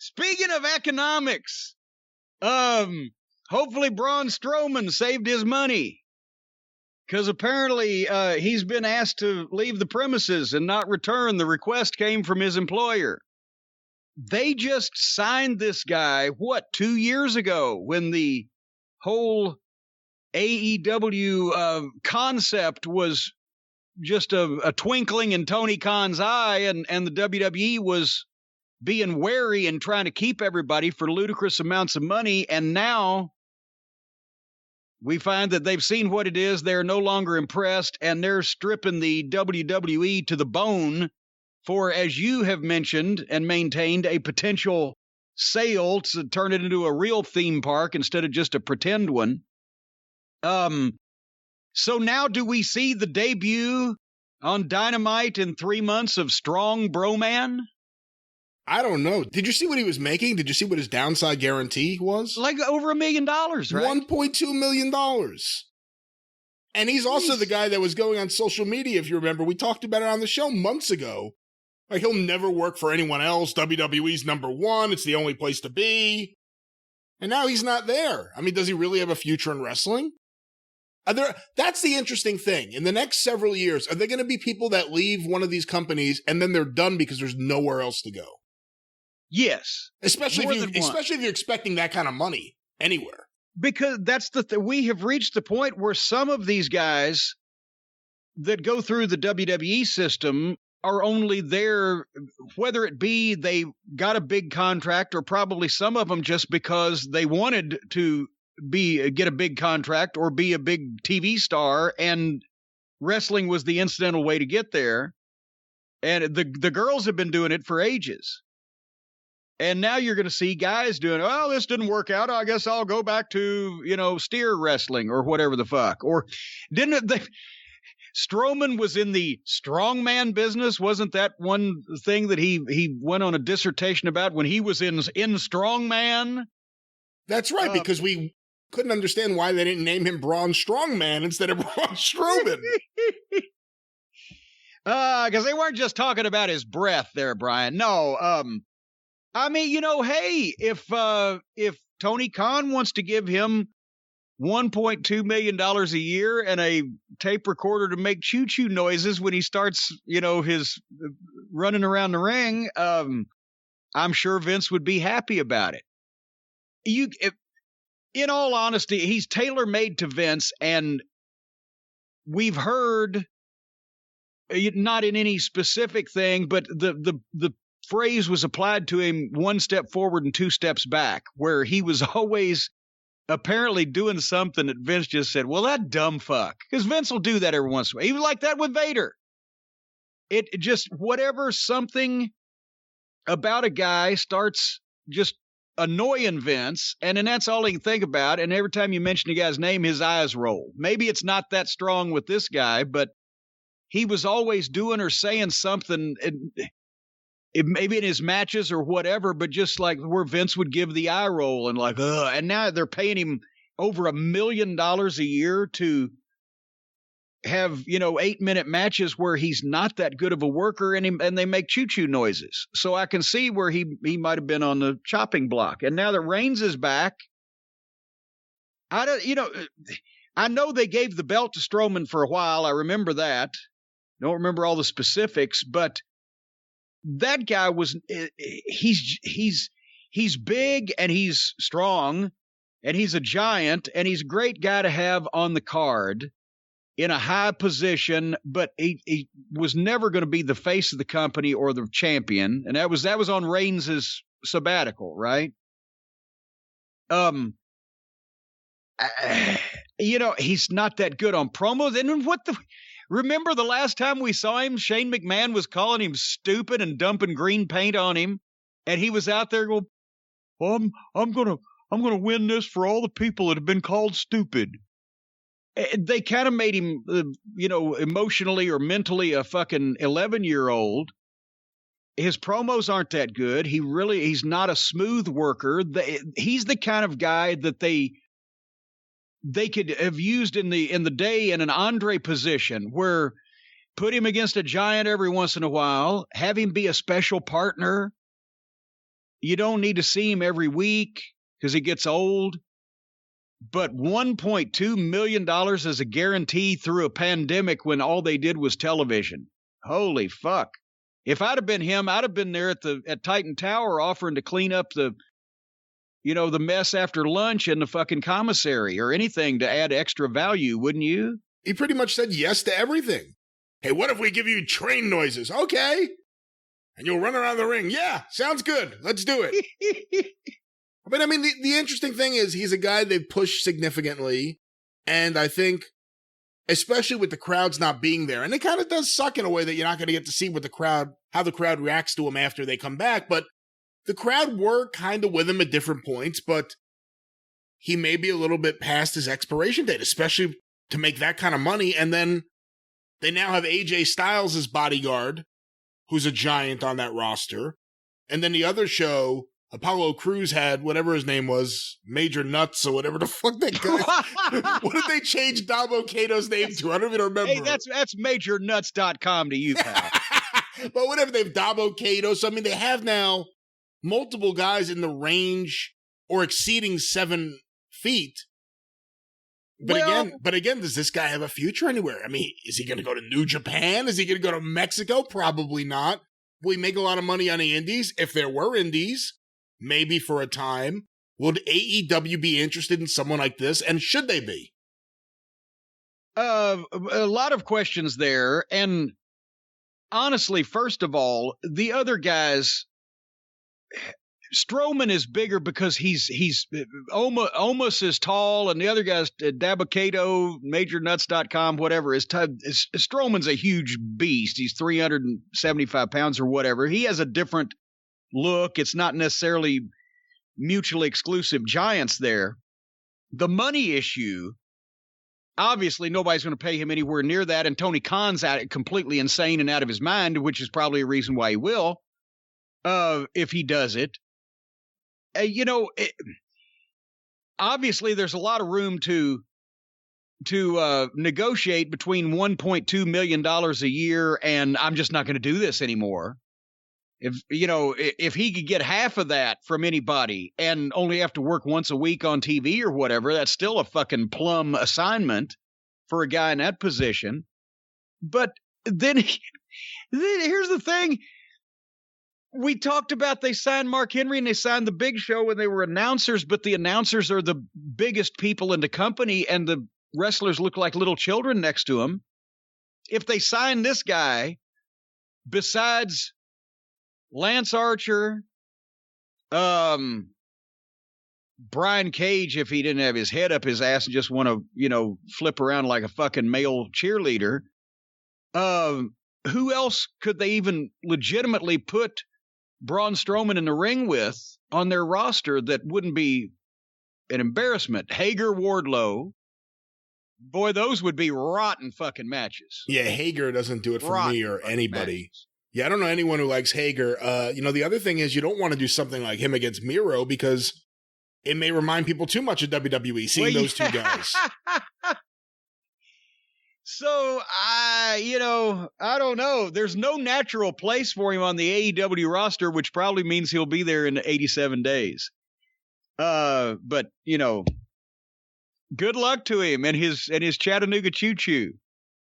Speaking of economics, hopefully Braun Strowman saved his money. Because apparently he's been asked to leave the premises and not return. The request came from his employer. They just signed this guy, 2 years ago, when the whole AEW concept was just a twinkling in Tony Khan's eye, and the WWE was being wary and trying to keep everybody for ludicrous amounts of money. And now we find that they've seen what it is. They're no longer impressed, and they're stripping the WWE to the bone for, as you have mentioned and maintained, a potential sale to turn it into a real theme park instead of just a pretend one. So now do we see the debut on Dynamite in 3 months of Strong Broman? I don't know. Did you see what he was making? Did you see what his downside guarantee was? Like over $1 million, right? $1.2 million. And he's also the guy that was going on social media, if you remember. We talked about it on the show months ago. Like, he'll never work for anyone else. WWE's #1. It's the only place to be. And now he's not there. I mean, does he really have a future in wrestling? That's the interesting thing. In the next several years, are there going to be people that leave one of these companies and then they're done because there's nowhere else to go? Yes. Especially if you're expecting that kind of money anywhere. Because that's we have reached the point where some of these guys that go through the WWE system are only there, whether it be they got a big contract or probably some of them just because they wanted to get a big contract or be a big TV star, and wrestling was the incidental way to get there. And the girls have been doing it for ages. And now you're going to see guys doing, oh, this didn't work out. I guess I'll go back to, steer wrestling or whatever the fuck. Or Strowman was in the strongman business. Wasn't that one thing that he went on a dissertation about when he was in strongman? That's right, because we couldn't understand why they didn't name him Braun Strowman instead of Braun Strowman. Because they weren't just talking about his breath there, Brian. No, I mean, hey, if Tony Khan wants to give him $1.2 million a year and a tape recorder to make choo-choo noises when he starts, his running around the ring, I'm sure Vince would be happy about it. In all honesty, he's tailor-made to Vince, and we've heard, not in any specific thing, but the phrase was applied to him 1 step forward and 2 steps back, where he was always apparently doing something that Vince just said, well, that dumb fuck. Because Vince will do that every once in a while. He was like that with Vader. It just, whatever, something about a guy starts just annoying Vince, and then that's all he can think about. And every time you mention a guy's name, his eyes roll. Maybe it's not that strong with this guy, but he was always doing or saying something, maybe in his matches or whatever, but just like where Vince would give the eye roll and like, ugh. And now they're paying him over $1 million a year to have, 8-minute matches where he's not that good of a worker, and they make choo-choo noises. So I can see where he might have been on the chopping block. And now that Reigns is back, I know they gave the belt to Strowman for a while. I remember that. Don't remember all the specifics, but that guy was, he's big and he's strong and he's a giant and he's a great guy to have on the card in a high position, but he was never going to be the face of the company or the champion. And that was on Reigns' sabbatical, right? He's not that good on promos. And remember the last time we saw him, Shane McMahon was calling him stupid and dumping green paint on him. And he was out there going, well, I'm going to win this for all the people that have been called stupid. They kind of made him, emotionally or mentally a fucking 11-year-old. His promos aren't that good. He's not a smooth worker. He's the kind of guy that they could have used in the day in an Andre position, where put him against a giant every once in a while, have him be a special partner. You don't need to see him every week because he gets old. But $1.2 million as a guarantee through a pandemic when all they did was television. Holy fuck. If I'd have been him, I'd have been there at Titan Tower offering to clean up the mess after lunch in the fucking commissary or anything to add extra value, wouldn't you? He pretty much said yes to everything. Hey, what if we give you train noises? Okay. And you'll run around the ring. Yeah, sounds good. Let's do it. But I mean, the interesting thing is he's a guy they've pushed significantly. And I think, especially with the crowds not being there, and it kind of does suck in a way that you're not going to get to see how the crowd reacts to him after they come back. But the crowd were kind of with him at different points, but he may be a little bit past his expiration date, especially to make that kind of money. And then they now have AJ Styles as bodyguard, who's a giant on that roster. And then the other show, Apollo Crews had whatever his name was, Major Nuts or whatever the fuck that guy. What did they change Dabo Cato's name to? I don't even remember. Hey, that's MajorNuts.com to you, pal. But whatever, they've Dabo Cato. So, I mean, they have now multiple guys in the range or exceeding 7 feet. But again, does this guy have a future anywhere? I mean, is he going to go to New Japan? Is he going to go to Mexico? Probably not. Will he make a lot of money on the indies? If there were indies, maybe for a time. Would AEW be interested in someone like this? And should they be? A lot of questions there. And honestly, first of all, the other guys, Strowman is bigger because he's almost as tall, and the other guys, Dabacato, MajorNuts.com, whatever, Strowman's a huge beast. He's 375 pounds or whatever. He has a different look. It's not necessarily mutually exclusive giants there. The money issue, obviously nobody's going to pay him anywhere near that, and Tony Khan's completely insane and out of his mind, which is probably a reason why he will, if he does it. Obviously there's a lot of room to negotiate between $1.2 million a year and I'm just not going to do this anymore. If he could get half of that from anybody and only have to work once a week on TV or whatever, that's still a fucking plum assignment for a guy in that position. But then here's the thing. We talked about they signed Mark Henry and they signed the Big Show when they were announcers, but the announcers are the biggest people in the company and the wrestlers look like little children next to them. If they sign this guy, besides Lance Archer, Brian Cage, if he didn't have his head up his ass and just want to, flip around like a fucking male cheerleader, who else could they even legitimately put Braun Strowman in the ring with on their roster that wouldn't be an embarrassment? Hager, Wardlow. Boy, those would be rotten fucking matches. Yeah, Hager doesn't do it for me or anybody. Matches. Yeah, I don't know anyone who likes Hager. The other thing is you don't want to do something like him against Miro because it may remind people too much of WWE, seeing those two guys. So, I don't know. There's no natural place for him on the AEW roster, which probably means he'll be there in 87 days. But, good luck to him and his Chattanooga choo-choo.